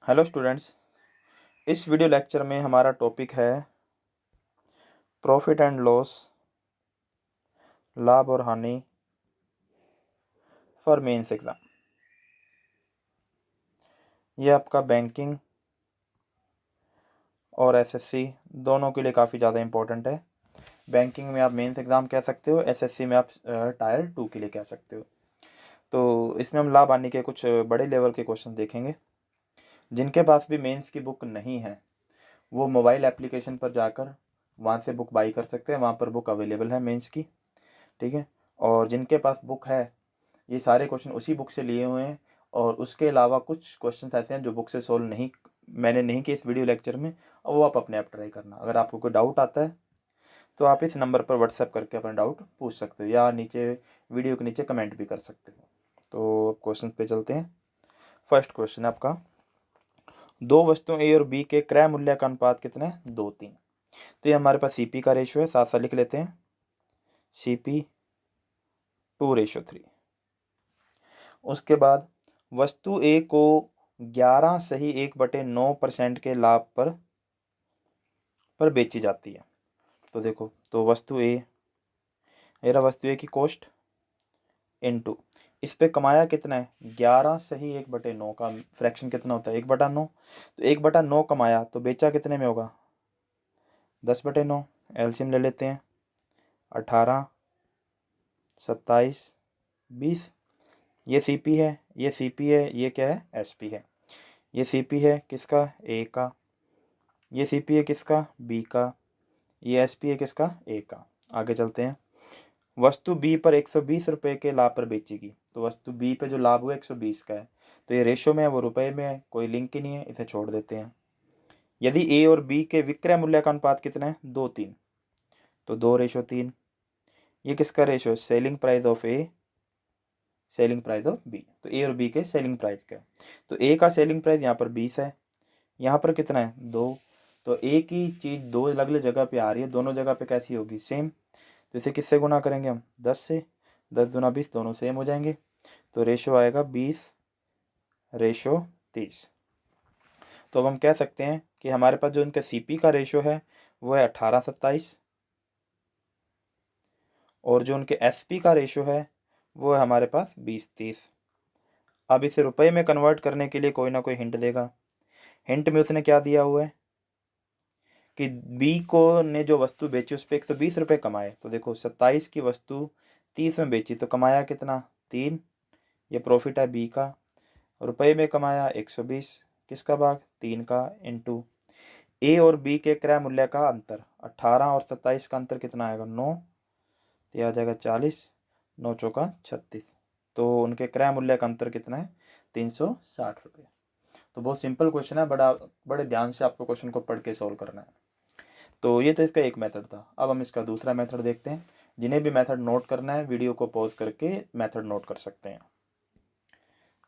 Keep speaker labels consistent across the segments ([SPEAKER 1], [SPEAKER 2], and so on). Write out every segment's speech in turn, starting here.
[SPEAKER 1] Hello students, इस video lecture में हमारा टॉपिक है प्रॉफिट एंड लॉस, लाभ और हानि फॉर मेंस एग्ज़ाम। ये आपका बैंकिंग और एसएससी दोनों के लिए काफ़ी ज़्यादा इम्पोर्टेंट है। बैंकिंग में आप मेंस एग्ज़ाम कह सकते हो, एसएससी में आप टायर 2 के लिए कह सकते हो। तो इसमें हम लाभ हानि के कुछ बड़े लेवल के क्वेश्चन देखेंगे। जिनके पास भी मेंस की बुक नहीं है वो मोबाइल एप्लीकेशन पर जाकर वहाँ से बुक बाई कर सकते हैं, वहाँ पर बुक अवेलेबल है मेंस की, ठीक है। और जिनके पास बुक है ये सारे क्वेश्चन उसी बुक से लिए हुए हैं, और उसके अलावा कुछ क्वेश्चन ऐसे हैं जो बुक से सोल्व मैंने नहीं किए इस वीडियो लेक्चर में, और वो आप अपने आप ट्राई करना। अगर आपको कोई डाउट आता है तो आप इस नंबर पर व्हाट्सएप करके अपना डाउट पूछ सकते हो, या नीचे वीडियो के नीचे कमेंट भी कर सकते हो। तो क्वेश्चन पे चलते हैं। फर्स्ट क्वेश्चन है आपका, दो वस्तुओं ए और बी के क्रय मूल्य का अनुपात कितना है? 2:3। तो ये हमारे पास सीपी का रेशियो है, साथ साथ लिख लेते हैं सीपी 2:3। उसके बाद वस्तु ए को 11.1/9% के लाभ पर बेची जाती है। तो देखो, तो वस्तु ए, मेरा वस्तु ए की कॉस्ट इनटू इस पे कमाया कितना है? 11.1/9 का फ्रैक्शन कितना होता है? 1/9। तो 1/9 कमाया तो बेचा कितने में होगा? 10/9। एलसीएम ले लेते हैं, 18, 27, 20। ये सीपी है, ये सीपी है, ये क्या है? एसपी है। ये सीपी है किसका? ए का। ये सीपी है किसका? बी का। ये एसपी है किसका? ए का। आगे चलते हैं। वस्तु बी पर 120 रुपये के लाभ पर बेचेगी। तो वस्तु बी पे जो लाभ हुआ 120 का है, तो ये रेशो में है, वो रुपए में है, कोई लिंक ही नहीं है, इसे छोड़ देते हैं। यदि ए और बी के विक्रय मूल्य का अनुपात कितना है? 2:3। तो 2:3। ये किसका रेशो है? Selling price of A, selling price of B. तो ए और बी के सेलिंग प्राइस का है। तो ए का सेलिंग प्राइस यहाँ पर 20 है, यहाँ पर कितना है? 2। तो एक ही चीज़ दो अलग अलग जगह पे आ रही है, दोनों जगह पे कैसी होगी? सेम। तो इसे किससे गुना करेंगे हम? 10 से। 10 दूना 20, दोनों सेम हो जाएंगे। तो रेशो आएगा 20:30। तो अब हम कह सकते हैं कि हमारे पास जो इनका सीपी का रेशो है वो है 18:27, और जो उनके एसपी का रेशो है वो है हमारे पास 20:30। अब इसे रुपए में कन्वर्ट करने के लिए कोई ना कोई हिंट देगा। हिंट में उसने क्या दिया हुआ है कि बी को ने जो वस्तु बेची उस पर 120 रुपये कमाए। तो देखो, 27 की वस्तु 30 में बेची तो कमाया कितना? 3। ये प्रॉफिट है बी का। रुपए में कमाया 120, किसका भाग? 3 का, इंटू ए और बी के क्रय मूल्य का अंतर। 18 और 27 का अंतर कितना आएगा? 9। तो यह आ जाएगा 40, 9 चौका 36। तो उनके क्रय मूल्य का अंतर कितना है? 360 रुपये। तो बहुत सिंपल क्वेश्चन है, बड़े ध्यान से आपको क्वेश्चन को पढ़ के सॉल्व करना है। तो ये तो इसका एक मेथड था। अब हम इसका दूसरा मेथड देखते हैं। जिन्हें भी मेथड नोट करना है वीडियो को पॉज करके मेथड नोट कर सकते हैं।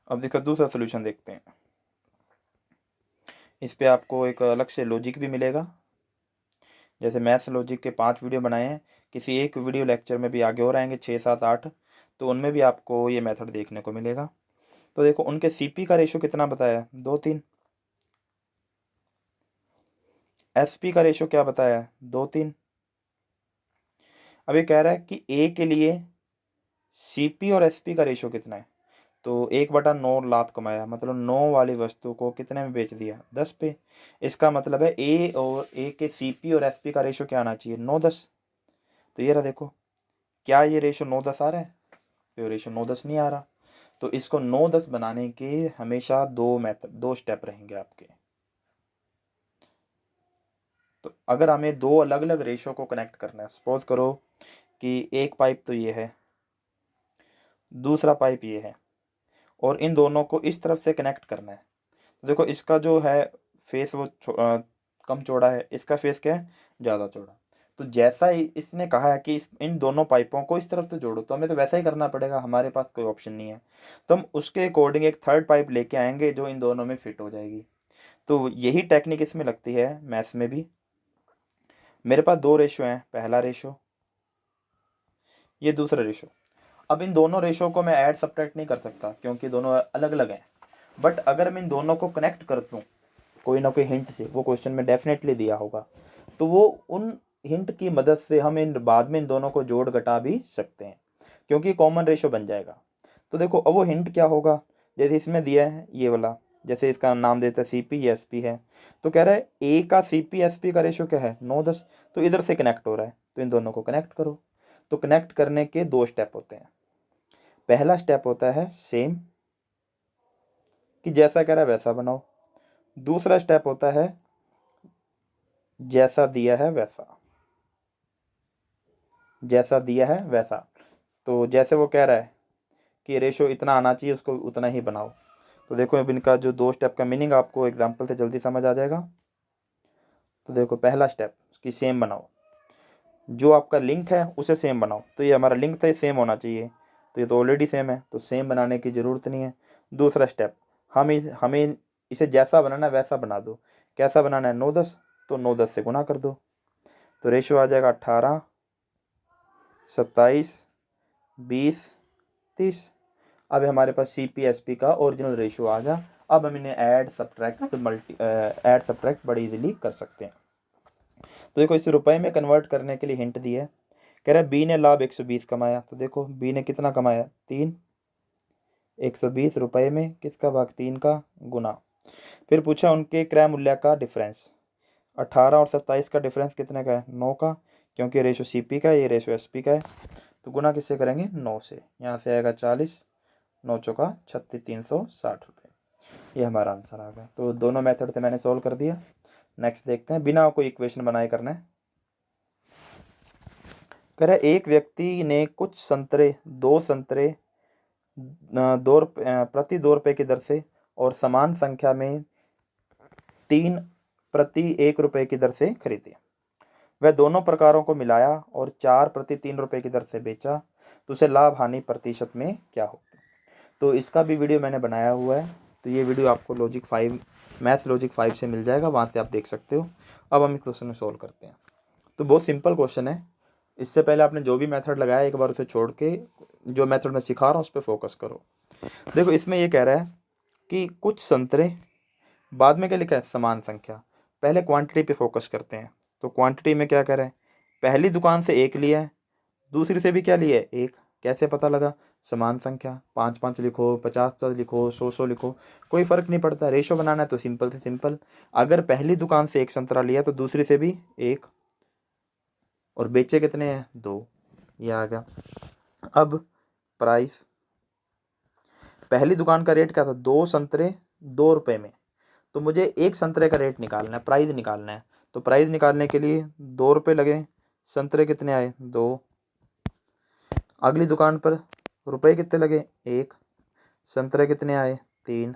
[SPEAKER 1] अब इसका दूसरा सोल्यूशन देखते हैं। इस पे आपको एक अलग से लॉजिक भी मिलेगा। जैसे मैथ्स लॉजिक के 5 वीडियो बनाए हैं, किसी एक वीडियो लेक्चर में भी आगे और आएंगे 6, 7, 8, तो उनमें भी आपको ये मेथड देखने को मिलेगा। तो देखो, उनके सीपी का रेशो कितना बताया? 2:3। एसपी का रेशो क्या बताया? 2:3। अब ये कह रहा है कि ए के लिए सीपी और एसपी का रेशो कितना है? तो 1/9 लाभ कमाया, मतलब 9 वाली वस्तु को कितने में बेच दिया? 10 पे। इसका मतलब है ए के सीपी और एसपी का रेशो क्या आना चाहिए? 9:10। तो ये रहा, देखो क्या ये रेशो 9:10 आ रहा है? तो रेशो 9:10 नहीं आ रहा। तो इसको 9:10 बनाने के हमेशा दो स्टेप रहेंगे आपके। तो अगर हमें दो अलग अलग रेशो को कनेक्ट करना है, सपोज करो कि एक पाइप तो ये है, दूसरा पाइप ये है, और इन दोनों को इस तरफ से कनेक्ट करना है। तो देखो, इसका जो है फेस वो कम चौड़ा है, इसका फेस क्या है? ज़्यादा चौड़ा। तो जैसा ही इसने कहा है कि इन दोनों पाइपों को इस तरफ से जोड़ो, तो हमें तो वैसा ही करना पड़ेगा, हमारे पास कोई ऑप्शन नहीं है। तो हम उसके अकॉर्डिंग एक थर्ड पाइप लेके आएंगे जो इन दोनों में फिट हो जाएगी। तो यही टेक्निक इसमें लगती है मैथ्स में भी। मेरे पास दो रेशो हैं, पहला रेशो, ये दूसरा रेशो। अब इन दोनों रेशो को मैं ऐड सब्ट्रैक्ट नहीं कर सकता क्योंकि दोनों अलग अलग हैं। बट अगर मैं इन दोनों को कनेक्ट कर दूँ कोई ना कोई हिंट से, वो क्वेश्चन में डेफिनेटली दिया होगा, तो वो उन हिंट की मदद से हम इन बाद में इन दोनों को जोड़ घटा भी सकते हैं, क्योंकि कॉमन रेशो बन जाएगा। तो देखो अब वो हिंट क्या होगा, जैसे इसमें दिया है ये वाला, जैसे इसका नाम देता है सी पी एस पी है, तो कह रहा है ए का सी पी एस पी का रेशो क्या है 9:10, तो इधर से कनेक्ट हो रहा है, तो इन दोनों को कनेक्ट करो। तो कनेक्ट करने के दो स्टेप होते हैं। पहला स्टेप होता है सेम, कि जैसा कह रहा है वैसा बनाओ। दूसरा स्टेप होता है जैसा दिया है वैसा, जैसा दिया है वैसा। तो जैसे वो कह रहा है कि रेशो इतना आना चाहिए, उसको उतना ही बनाओ। तो देखो अब इनका जो दो स्टेप का मीनिंग आपको एग्जांपल से जल्दी समझ आ जाएगा। तो देखो पहला स्टेप कि सेम बनाओ, जो आपका लिंक है उसे सेम बनाओ। तो ये हमारा लिंक था, ये सेम होना चाहिए, तो ये तो ऑलरेडी सेम है, तो सेम बनाने की ज़रूरत नहीं है। दूसरा स्टेप, हमें इसे जैसा बनाना है वैसा बना दो। कैसा बनाना है 9:10, तो 9:10 से गुना कर दो, तो रेशो आ जाएगा 18, 27, 20, 30। अब हमारे पास सी पी एस पी का ओरिजिनल रेशो आ गया। अब हम इन्हें ऐड सब्ट्रैक्ट बड़ी इजीली कर सकते हैं। तो देखो इसे रुपए में कन्वर्ट करने के लिए हिंट दी है। कह रहा है बी ने लाभ 120 कमाया, तो देखो बी ने कितना कमाया 3, 120 रुपए में किसका भाग 3 का गुना। फिर पूछा उनके क्रय मूल्य का डिफरेंस, 18 और 27 का डिफरेंस कितने का है 9 का, क्योंकि रेशो सी पी का है, ये रेशो एस पी का है, तो गुना किससे करेंगे 9 से। यहाँ से आएगा 40, 9 चौका 36, 360 रुपये। ये हमारा आंसर आ गया। तो दोनों मेथड से मैंने सोल्व कर दिया। नेक्स्ट देखते हैं, बिना कोई इक्वेशन बनाए करना है। कह रहा है एक व्यक्ति ने कुछ संतरे, दो संतरे प्रति 2 रुपये की दर से और समान संख्या में 3 प्रति 1 रुपये की दर से खरीदे। वह दोनों प्रकारों को मिलाया और 4 प्रति 3 रुपये की दर से बेचा, तो उसे लाभ हानि प्रतिशत में क्या हो। तो इसका भी वीडियो मैंने बनाया हुआ है, तो ये वीडियो आपको लॉजिक 5 मैथ्स लॉजिक 5 से मिल जाएगा, वहाँ से आप देख सकते हो। अब हम इस क्वेश्चन को सॉल्व करते हैं। तो बहुत सिंपल क्वेश्चन है। इससे पहले आपने जो भी मेथड लगाया एक बार उसे छोड़ के जो मेथड मैं सिखा रहा हूँ उस पर फोकस करो। देखो इसमें ये कह रहा है कि कुछ संतरे, बाद में क्या लिखा है समान संख्या। पहले क्वांटिटी पे फोकस करते हैं। तो क्वांटिटी में क्या कह रहा है, पहली दुकान से 1 लिया है, दूसरी से भी क्या लिया है 1। कैसे पता लगा, समान संख्या, 5-5 लिखो, 50-50 लिखो, 100-100 लिखो, कोई फ़र्क नहीं पड़ता। रेशो बनाना है तो सिंपल से सिंपल, अगर पहली दुकान से 1 संतरा लिया तो दूसरी से भी 1, और बेचे कितने हैं 2, ये आ गया। अब प्राइस, पहली दुकान का रेट क्या था 2 संतरे 2 रुपये में, तो मुझे 1 संतरे का रेट निकालना है, प्राइस निकालना है। तो प्राइस निकालने के लिए 2 रुपये लगे, संतरे कितने आए 2। अगली दुकान पर रुपए कितने लगे 1, संतरे कितने आए 3।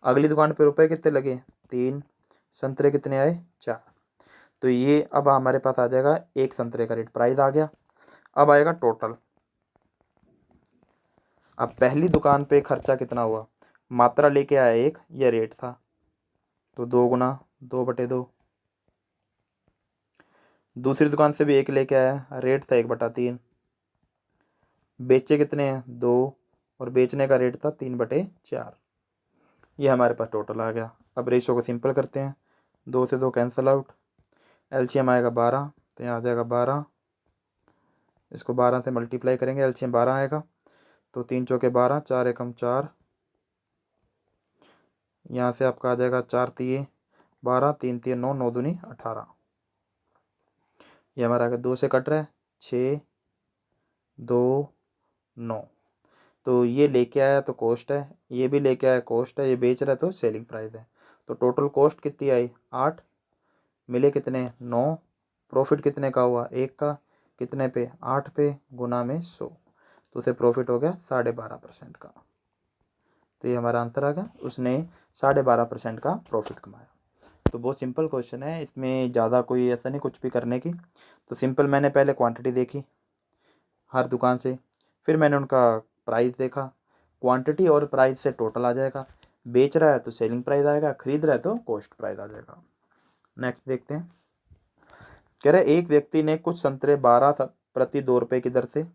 [SPEAKER 1] अगली दुकान पर रुपए कितने लगे 3, संतरे कितने आए 4। तो ये अब हमारे पास आ जाएगा 1 संतरे का रेट, प्राइस आ गया। अब आएगा टोटल। अब पहली दुकान पे खर्चा कितना हुआ, मात्रा लेके आया 1, यह रेट था, तो 2 गुना 2/2। दूसरी दुकान से भी 1 लेके आया, रेट था 1/3। बेचे कितने हैं 2, और बेचने का रेट था 3/4। ये हमारे पास टोटल आ गया। अब रेशो को सिंपल करते हैं, 2 से 2 कैंसिल आउट, एलसीएम आएगा 12, तो यहाँ आ जाएगा 12। इसको 12 से मल्टीप्लाई करेंगे, एलसीएम 12 आएगा, तो 3 चौके 12, 4 एकम 4, यहाँ से आपका आ जाएगा 4 तिये 12, 3 तिये 9, 9 दूनी 18। ये हमारा आगे 2 से कट रहा है, 6, 2, 9। तो ये लेके आया तो कॉस्ट है, ये भी लेके आया कॉस्ट है, ये बेच रहा है तो सेलिंग प्राइस है। तो टोटल कॉस्ट कितनी आई 8, मिले कितने 9, प्रॉफिट कितने का हुआ 1 का, कितने पे 8 पे, गुना में 100, तो उसे प्रॉफिट हो गया 12.5% का। तो ये हमारा आंसर आ गया, उसने 12.5% का प्रॉफिट कमाया। तो बहुत सिंपल क्वेश्चन है, इसमें ज़्यादा कोई ऐसा नहीं कुछ भी करने की। तो सिंपल मैंने पहले क्वांटिटी देखी हर दुकान से, फिर मैंने उनका प्राइस देखा, क्वांटिटी और प्राइस से टोटल आ जाएगा, बेच रहा है तो सेलिंग प्राइस आएगा, खरीद रहा है तो कॉस्ट प्राइस आ जाएगा। नेक्स्ट देखते हैं, कह रहे एक व्यक्ति ने कुछ संतरे 12 प्रति 2 रुपये की दर से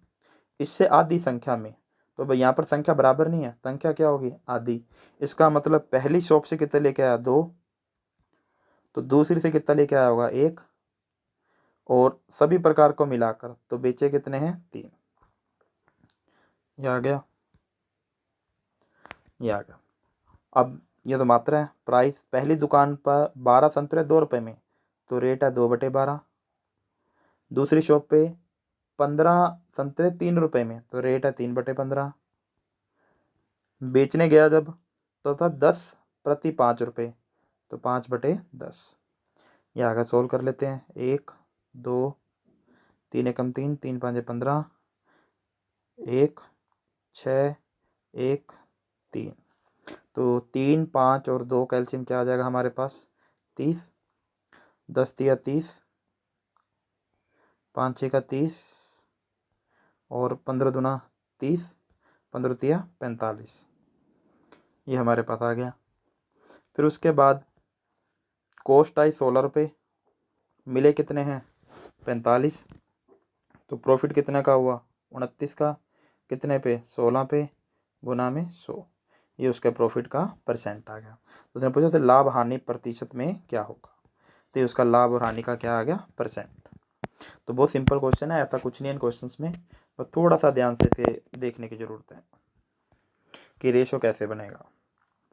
[SPEAKER 1] इससे आधी संख्या में तो भाई यहाँ पर संख्या बराबर नहीं है, संख्या क्या होगी, आधी। इसका मतलब पहली शॉप से कितना लेके आया, 2, तो दूसरी से कितना लेके आया होगा, 1, और सभी प्रकार को मिलाकर तो बेचे कितने हैं, 3। ये आ गया, ये आ गया। अब ये तो मात्रा है। प्राइस, पहली दुकान पर 12 संतरे 2 रुपये में, तो रेट है 2/12। दूसरी शॉप पे 15 संतरे 3 रुपये में, तो रेट है 3/15। बेचने गया जब तो था 10 प्रति 5 रुपये, तो 5/10। ये आगे सोल्व कर लेते हैं। 1 2 3 एकम 3, 3 5 15, 1 6 1 3, तो 3 5 और 2 कैल्शियम क्या आ जाएगा हमारे पास, 30। 10 तिया 30, 5 6 का 30, और 15 दूना 30, 15 तिया 45। ये हमारे पास आ गया। फिर उसके बाद कॉस्ट आई 16 रुपये, मिले कितने हैं, 45, तो प्रॉफिट कितने का हुआ, 29 का, कितने पे, 16 पे, गुना में 100। ये उसके प्रॉफिट का परसेंट आ गया। तो उसने पूछा तो लाभ हानि प्रतिशत में क्या होगा, तो ये उसका लाभ और हानि का क्या आ गया, परसेंट। तो बहुत सिंपल क्वेश्चन है, ऐसा कुछ नहीं है इन क्वेश्चंस में, और थोड़ा सा ध्यान से इसे देखने की ज़रूरत है कि रेशो कैसे बनेगा।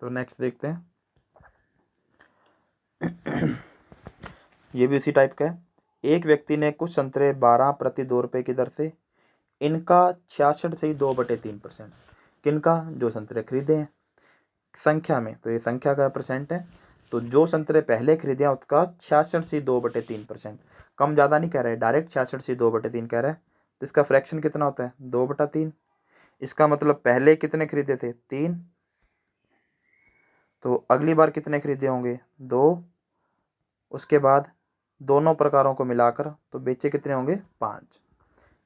[SPEAKER 1] तो नेक्स्ट देखते हैं। ये भी उसी टाइप का है। एक व्यक्ति ने कुछ संतरे 12 प्रति 2 रुपये की दर से, इनका 66 से ही 2/3%, किनका, जो संतरे खरीदे हैं संख्या में, तो ये संख्या का परसेंट है। तो जो संतरे पहले खरीदे हैं उसका 66 से 2/3%, कम ज़्यादा नहीं कह रहा है, डायरेक्ट 66 से 2/3 कह रहा है। तो इसका फ्रैक्शन कितना होता है, 2/3। इसका मतलब पहले कितने खरीदे थे, 3, तो अगली बार कितने खरीदे होंगे, 2, उसके बाद दोनों प्रकारों को मिलाकर तो बेचे कितने होंगे, 5।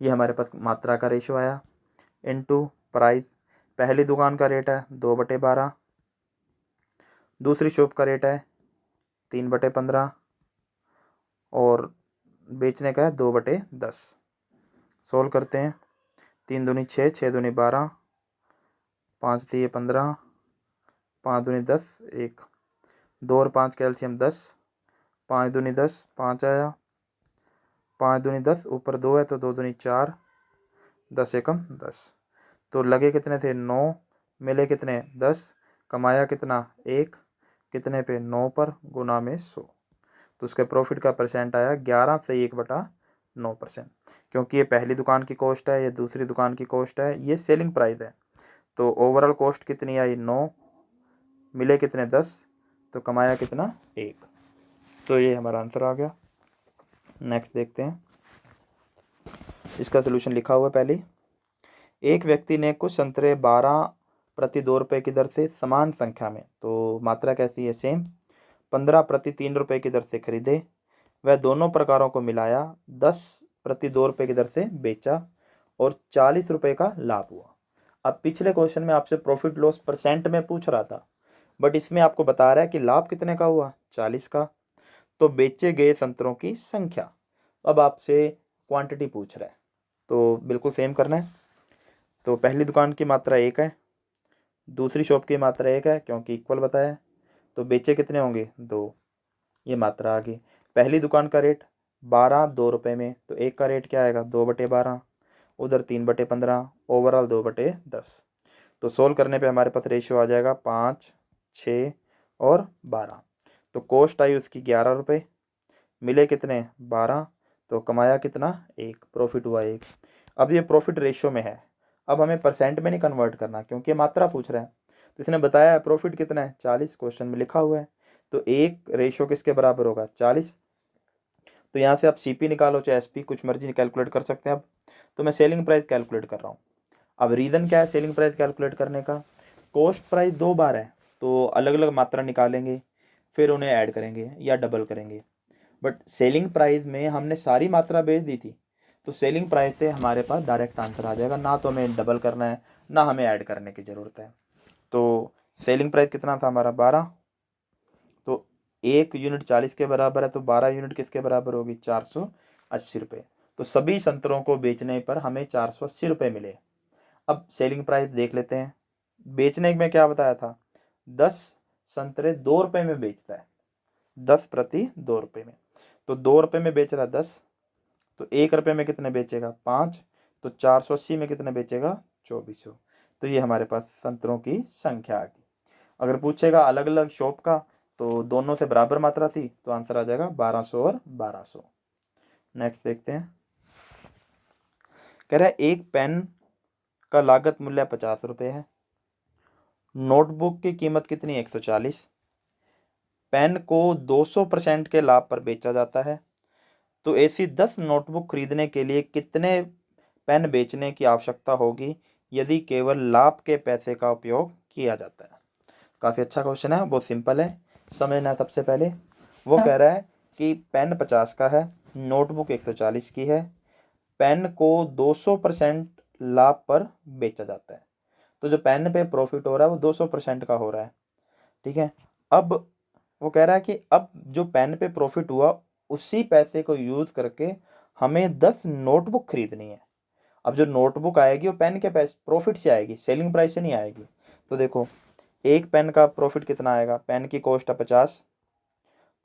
[SPEAKER 1] ये हमारे पास मात्रा का रेशो आया, इनटू प्राइस। पहली दुकान का रेट है 2/12, दूसरी शॉप का रेट है 3/15, और बेचने का है 2/10। सोल्व करते हैं। 3 दूनी 6, 6 दूनी 12, 5 तिये 15, 5 दूनी 10, 1, 2 और 5 कैल्शियम 10, 5 दूनी 10, 5 आया, 5 दूनी 10, ऊपर 2 है तो 2 दूनी 4, 10 एकम 10। तो लगे कितने थे, 9, मिले कितने, 10, कमाया कितना, 1, कितने पे, 9 पर, गुना में 100। तो उसके प्रॉफिट का परसेंट आया 11 से 1/9%। क्योंकि ये पहली दुकान की कॉस्ट है, ये दूसरी दुकान की कॉस्ट है, ये सेलिंग प्राइस है। तो ओवरऑल कॉस्ट कितनी आई, 9, मिले कितने, 10, तो कमाया कितना, 1। तो ये हमारा आंसर आ गया। नेक्स्ट देखते हैं। इसका सोल्यूशन लिखा हुआ है पहले। एक व्यक्ति ने कुछ संतरे 12 प्रति 2 रुपये की दर से समान संख्या में, तो मात्रा कैसी है, सेम, 15 प्रति 3 रुपये की दर से खरीदे। वह दोनों प्रकारों को मिलाया 10 प्रति 2 रुपये की दर से बेचा और 40 रुपये का लाभ हुआ। अब पिछले क्वेश्चन में आपसे प्रॉफिट लॉस परसेंट में पूछ रहा था, बट इसमें आपको बता रहा है कि लाभ कितने का हुआ, 40 का। तो बेचे गए संतरों की संख्या, अब आपसे क्वांटिटी पूछ रहा है, तो बिल्कुल सेम करना है। तो पहली दुकान की मात्रा 1 है, दूसरी शॉप की मात्रा 1 है, क्योंकि इक्वल बताया है। तो बेचे कितने होंगे, 2, ये मात्रा आ गई। पहली दुकान का रेट 12 2 रुपये में, तो एक का रेट क्या आएगा, 2/12, उधर 3/15, ओवरऑल 2/10। तो सोल्व करने पे हमारे पास रेशियो आ जाएगा 5 6 और 12। तो कॉस्ट आई उसकी 11 रुपये, मिले कितने, 12, तो कमाया कितना, 1, प्रॉफिट हुआ 1। अब ये प्रॉफिट रेशियो में है, अब हमें परसेंट में नहीं कन्वर्ट करना, क्योंकि मात्रा पूछ रहा है। तो इसने बताया है प्रॉफिट कितना है, 40, क्वेश्चन में लिखा हुआ है। तो 1 रेशियो किसके बराबर होगा, 40। तो यहाँ से आप सीपी निकालो चाहे एसपी, कुछ मर्जी कैलकुलेट कर सकते हैं। अब तो मैं सेलिंग प्राइस कैलकुलेट कर रहा हूँ। अब रीज़न क्या है सेलिंग प्राइस कैलकुलेट करने का, कॉस्ट प्राइस 2 बार है, तो अलग अलग मात्रा निकालेंगे, फिर उन्हें ऐड करेंगे या डबल करेंगे। बट सेलिंग प्राइस में हमने सारी मात्रा बेच दी थी, तो सेलिंग प्राइस से हमारे पास डायरेक्ट आंसर आ जाएगा, ना तो हमें डबल करना है ना हमें ऐड करने की ज़रूरत है। तो सेलिंग प्राइस कितना था हमारा, 12। तो 1 यूनिट 40 के बराबर है, तो 12 यूनिट किसके बराबर होगी, 480 रुपये। तो सभी संतरों को बेचने पर हमें 480 रुपये मिले। अब सेलिंग प्राइस देख लेते हैं। बेचने में क्या बताया था, 10 संतरे 2 रुपये में बेचता है, 10 प्रति 2 रुपये में। तो 2 रुपये में बेच रहा है 10, तो 1 रुपये में कितने बेचेगा 5, तो 480 में कितने बेचेगा 2400। तो ये हमारे पास संतरों की संख्या आ गई। अगर पूछेगा अलग अलग शॉप का तो दोनों से बराबर मात्रा थी, तो आंसर आ जाएगा 1200 और 1200। नेक्स्ट देखते हैं। कह रहा है एक पेन का लागत मूल्य 50 रुपये है, नोटबुक की कीमत कितनी 140, पेन को 200% के लाभ पर बेचा जाता है, तो ऐसी 10 नोटबुक खरीदने के लिए कितने पेन बेचने की आवश्यकता होगी यदि केवल लाभ के पैसे का उपयोग किया जाता है। काफ़ी अच्छा क्वेश्चन है, बहुत सिंपल है, समझना। सबसे पहले वो कह रहा है कि पेन 50 का है, नोटबुक 140 की है, पेन को 200% लाभ पर बेचा जाता है, तो जो पेन पे प्रॉफिट हो रहा है वो 200% का हो रहा है। ठीक है, अब वो कह रहा है कि अब जो पेन पे प्रॉफिट हुआ उसी पैसे को यूज़ करके हमें 10 नोटबुक खरीदनी है। अब जो नोटबुक आएगी वो पेन के पैसे प्रॉफिट से आएगी, सेलिंग प्राइस से नहीं आएगी। तो देखो एक पेन का प्रॉफिट कितना आएगा, पेन की कॉस्ट है 50,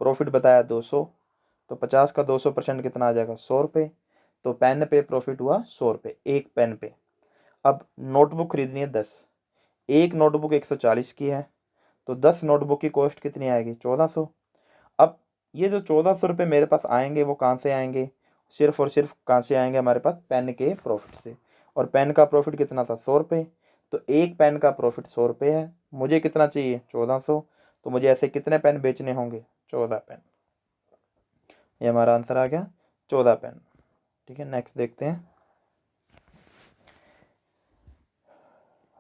[SPEAKER 1] प्रॉफिट बताया 200, तो 50 का 200% कितना आ जाएगा 100 रुपये। तो पेन पे प्रॉफिट हुआ 100 रुपये एक पेन पे। अब नोटबुक खरीदनी है 10, एक नोटबुक 140 की है, तो 10 नोटबुक की कॉस्ट कितनी आएगी 1400। अब ये जो 1400 रुपये मेरे पास आएंगे वो कहाँ से आएंगे, सिर्फ और सिर्फ कहाँ से आएंगे, हमारे पास पेन के प्रॉफिट से। और पेन का प्रॉफिट कितना था 100 रुपये, तो एक पेन का प्रॉफिट 100 रुपये है, मुझे कितना चाहिए 1400, तो मुझे ऐसे कितने पेन बेचने होंगे 14 पेन। ये हमारा आंसर आ गया 14 पेन। ठीक है, नेक्स्ट देखते हैं।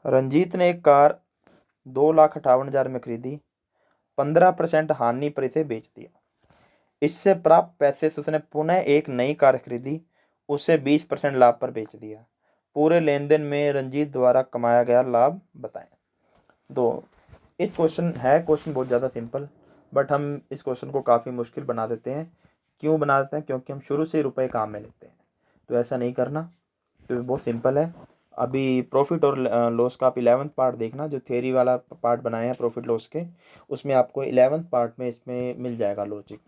[SPEAKER 1] रंजीत ने एक कार 2,58,000 में खरीदी, 15% हानि पर इसे बेच दिया। इससे प्राप्त पैसे से उसने पुनः एक नई कार खरीदी, उसे 20% लाभ पर बेच दिया। पूरे लेन देन में रंजीत द्वारा कमाया गया लाभ बताएं। तो इस क्वेश्चन बहुत ज़्यादा सिंपल, बट हम इस क्वेश्चन को काफ़ी मुश्किल बना देते हैं। क्यों बना देते हैं, क्योंकि हम शुरू से रुपए काम में लेते हैं, तो ऐसा नहीं करना। तो बहुत सिंपल है। अभी प्रॉफिट और लॉस का आप 11th पार्ट देखना, जो थ्योरी वाला पार्ट बनाए हैं प्रॉफिट लॉस के, उसमें आपको 11th पार्ट में इसमें मिल जाएगा लॉजिक।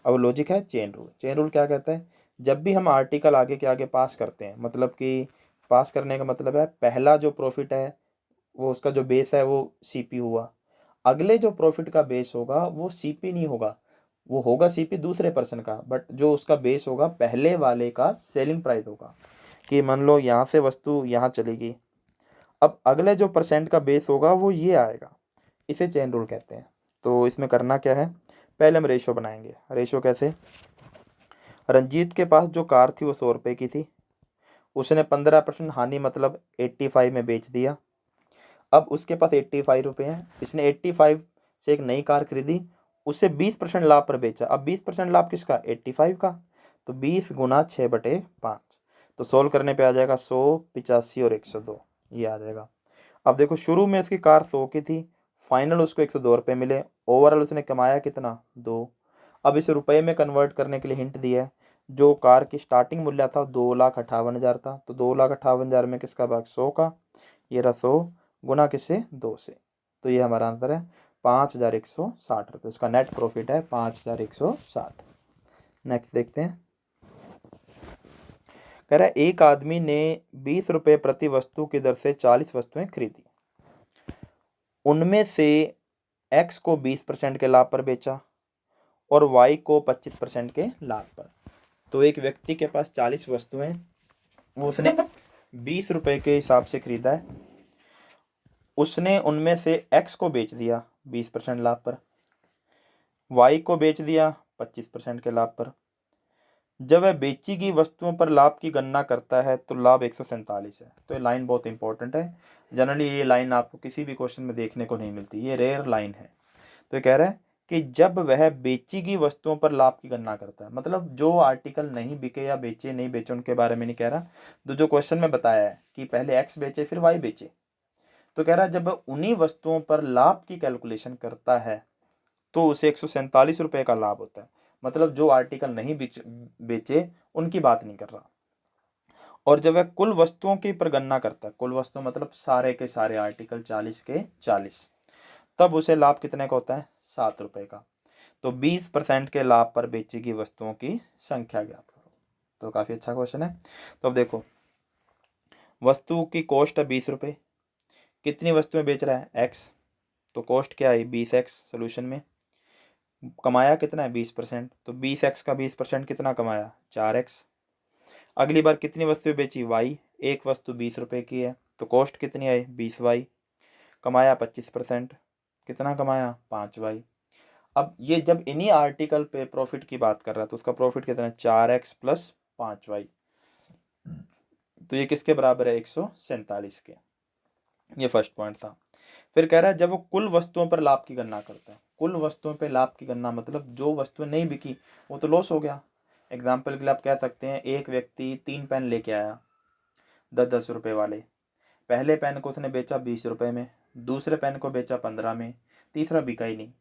[SPEAKER 1] अब लॉजिक है चेन रूल। चेन रूल क्या कहता है, जब भी हम आर्टिकल आगे के आगे पास करते हैं, मतलब कि पास करने का मतलब है पहला जो प्रॉफिट है वो उसका जो बेस है वो सीपी हुआ, अगले जो प्रॉफिट का बेस होगा वो सीपी नहीं होगा, वो होगा सीपी दूसरे पर्सन का, बट जो उसका बेस होगा पहले वाले का सेलिंग प्राइस होगा। कि मान लो यहाँ से वस्तु यहाँ चलेगी, अब अगले जो परसेंट का बेस होगा वो ये आएगा, इसे चेन रूल कहते हैं। तो इसमें करना क्या है, पहले हम रेशो बनाएंगे। रेशो कैसे, रंजीत के पास जो कार थी वो 100 रुपये की थी, उसने 15% हानि मतलब 85 में बेच दिया। अब उसके पास 85 रुपये हैं, इसने 85 से एक नई कार खरीदी, उसे 20% लाभ पर बेचा। अब 20% लाभ किसका 85 का, तो 20 गुना 6/5, तो सोल्व करने पे आ जाएगा 100, 85 और 102, ये आ जाएगा। अब देखो शुरू में उसकी कार 100 की थी, फाइनल उसको 102 रुपये मिले, ओवरऑल उसने कमाया कितना 2। अब इसे रुपए में कन्वर्ट करने के लिए हिंट दिया है, जो कार की स्टार्टिंग मूल्य था 2,58,000 था, तो 2,58,000 में किसका भाग 100 का, ये रहा 100 गुना किससे 2 से, तो ये हमारा आंसर है 5,160 रुपये। उसका नेट प्रॉफिट है 5,160। नेक्स्ट देखते हैं। कह रहा है एक आदमी ने 20 रुपये प्रति वस्तु की दर से 40 वस्तुएं खरीदी, उनमें से एक्स को 20% के लाभ पर बेचा और वाई को 25% के लाभ पर। तो एक व्यक्ति के पास 40 वस्तुएं, वो उसने 20 रुपये के हिसाब से खरीदा है, उसने उनमें से एक्स को बेच दिया 20% लाभ पर, वाई को बेच दिया 25% के लाभ पर। जब वह बेची गई वस्तुओं पर लाभ की गणना करता है तो लाभ 147 है। तो ये लाइन बहुत इंपॉर्टेंट है, जनरली ये लाइन आपको किसी भी क्वेश्चन में देखने को नहीं मिलती, ये रेयर लाइन है। तो ये कह रहा है कि जब वह बेची गई वस्तुओं पर लाभ की गणना करता है, मतलब जो आर्टिकल नहीं बिके या बेचे नहीं बेचे उनके बारे में नहीं कह रहा, तो जो क्वेश्चन में बताया है कि पहले एक्स बेचे फिर वाई बेचे, तो कह रहा है जब उन्हीं वस्तुओं पर लाभ की कैलकुलेशन करता है तो उसे 147 रुपये का लाभ होता है। मतलब जो आर्टिकल नहीं बेचे उनकी बात नहीं कर रहा। और जब वह कुल वस्तुओं की पर गणना करता है, कुल वस्तु मतलब सारे के सारे आर्टिकल 40 के 40, तब उसे लाभ कितने का होता है? 7 रुपये का। तो 20% के लाभ पर बेची गई वस्तुओं की संख्या ज्ञात करो। तो काफ़ी अच्छा क्वेश्चन है। तो अब देखो, वस्तु की कॉस्ट है 20 रुपये, कितनी वस्तुएं बेच रहा है? एक्स, तो कॉस्ट क्या है? 20x। सोल्यूशन में कमाया कितना है? 20%, तो 20x का 20% कितना कमाया? 4x। अगली बार कितनी वस्तुएं बेची? y, एक वस्तु 20 रुपये की है, तो कॉस्ट कितनी आई? 20y। कमाया 25%, कितना कमाया? 5y। अब ये जब इन्हीं आर्टिकल पे प्रॉफिट की बात कर रहा है तो उसका प्रॉफिट कितना है? 4x plus 5y। तो ये किसके बराबर है? 147 के। ये फर्स्ट पॉइंट था। फिर कह रहा है जब वो कुल वस्तुओं पर लाभ की गणना करता है, कुल वस्तुओं पर लाभ की गणना मतलब जो वस्तुएं नहीं बिकी वो तो लॉस हो गया। एग्जाम्पल के लिए आप कह सकते हैं एक व्यक्ति 3 पेन लेके आया 10-10 रुपये वाले, पहले पेन को उसने बेचा 20 रुपये में, दूसरे पेन को बेचा 15 में, तीसरा बिका ही नहीं,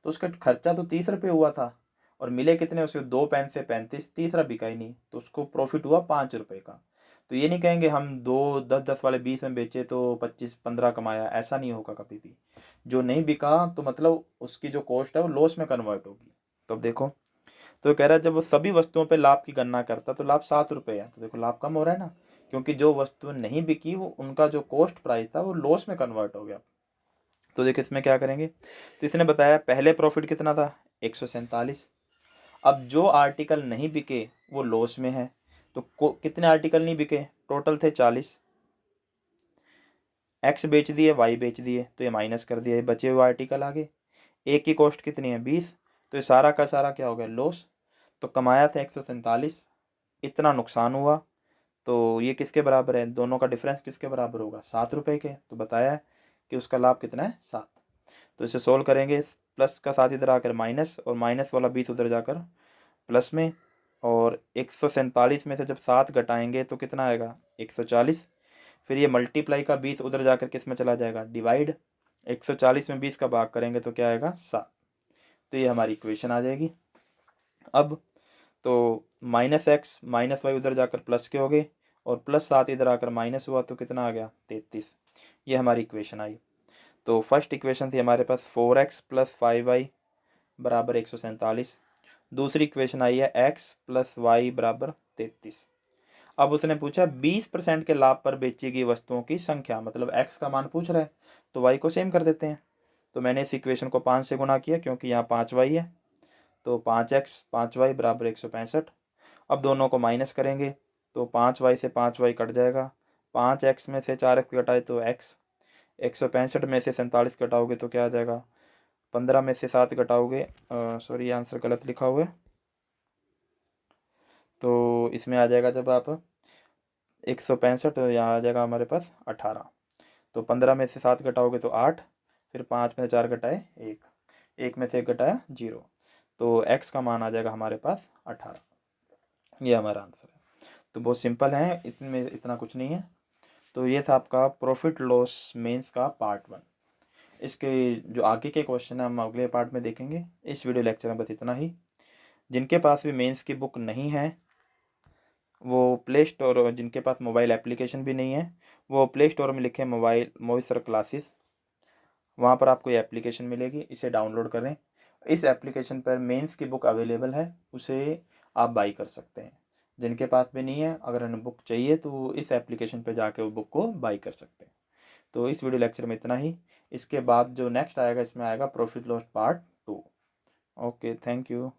[SPEAKER 1] तो उसका खर्चा तो 30 रुपये हुआ था और मिले कितने उसे? 2 पेन से 35, तीसरा बिका ही नहीं, तो उसको प्रॉफिट हुआ 5 रुपये का। तो ये नहीं कहेंगे हम 2 10 10 वाले 20 में बेचे तो 25-15 कमाया, ऐसा नहीं होगा कभी भी। जो नहीं बिका तो मतलब उसकी जो कॉस्ट है वो लॉस में कन्वर्ट होगी। तो अब देखो, तो कह रहा है जब वो सभी वस्तुओं पे लाभ की गणना करता तो लाभ 7 रुपये है, तो देखो लाभ कम हो रहा है ना, क्योंकि जो वस्तु नहीं बिकी वो उनका जो कॉस्ट प्राइस था वो लॉस में कन्वर्ट हो गया। तो देखो इसमें क्या करेंगे, तो इसने बताया पहले प्रॉफिट कितना था? 147। अब जो आर्टिकल नहीं बिके वो लॉस में है, तो कितने आर्टिकल नहीं बिके? टोटल थे 40। एक्स बेच दिए, वाई बेच दिए, तो ये माइनस कर दिया, ये बचे हुए आर्टिकल आगे। एक की कॉस्ट कितनी है? 20, तो ये सारा का सारा क्या हो गया? लॉस। तो कमाया था 147, इतना नुकसान हुआ, तो ये किसके बराबर है? दोनों का डिफरेंस किसके बराबर होगा? 7 रुपये के। तो बताया कि उसका लाभ कितना है? 7। तो इसे सोल्व करेंगे, प्लस का 7 इधर आकर माइनस, और माइनस वाला 20 उधर जाकर प्लस में, और 147 में से जब 7 घटाएंगे तो कितना आएगा? 140। फिर ये मल्टीप्लाई का 20 उधर जाकर किस में चला जाएगा? डिवाइड। 140 में 20 का भाग करेंगे तो क्या आएगा? 7। तो ये हमारी इक्वेशन आ जाएगी। अब तो -x -y उधर जाकर प्लस के हो गए, और +7 इधर आकर माइनस हुआ, तो कितना आ गया? 33। ये हमारी इक्वेशन आई। तो फर्स्ट इक्वेशन थी हमारे पास 4x + 5y बराबर 147। दूसरी इक्वेशन आई है x + y बराबर 33। अब उसने पूछा 20% के लाभ पर बेची गई वस्तुओं की संख्या, मतलब x का मान पूछ रहा है तो y को सेम कर देते हैं। तो मैंने इस इक्वेशन को 5 से गुणा किया क्योंकि यहाँ 5y है, तो 5x 5y बराबर 165। अब दोनों को माइनस करेंगे तो 5y से 5y कट जाएगा, 5x में से 4x घटाए तो x, 165 में से 47 घटाओगे तो क्या आ जाएगा? 15 में से 7 घटाओगे, सॉरी आंसर गलत लिखा हुआ है, तो इसमें आ जाएगा जब आप 165, तो यहाँ आ जाएगा हमारे पास 18। तो 15 में से 7 घटाओगे तो 8, फिर 5 में से 4 घटाए 1, 1 में से 1 घटाया 0, तो x का मान आ जाएगा हमारे पास 18। ये हमारा आंसर है। तो बहुत सिंपल है, इतने इतना कुछ नहीं है। तो ये था आपका प्रॉफिट लॉस मेंस का पार्ट 1। इसके जो आगे के क्वेश्चन है हम अगले पार्ट में देखेंगे। इस वीडियो लेक्चर में बस इतना ही। जिनके पास भी मेंस की बुक नहीं है वो प्ले स्टोर, जिनके पास मोबाइल एप्लीकेशन भी नहीं है वो प्ले स्टोर में लिखे मोबाइल मोइसर क्लासेस, वहाँ पर आपको ये एप्लीकेशन मिलेगी, इसे डाउनलोड करें। इस एप्लीकेशन पर मेंस की बुक अवेलेबल है, उसे आप बाई कर सकते हैं। जिनके पास भी नहीं है, अगर उन्हें बुक चाहिए तो इस एप्लीकेशन पर जाके वो बुक को बाई कर सकते हैं। तो इस वीडियो लेक्चर में इतना ही। इसके बाद जो नेक्स्ट आएगा इसमें आएगा profit loss part 2। Okay, thank you.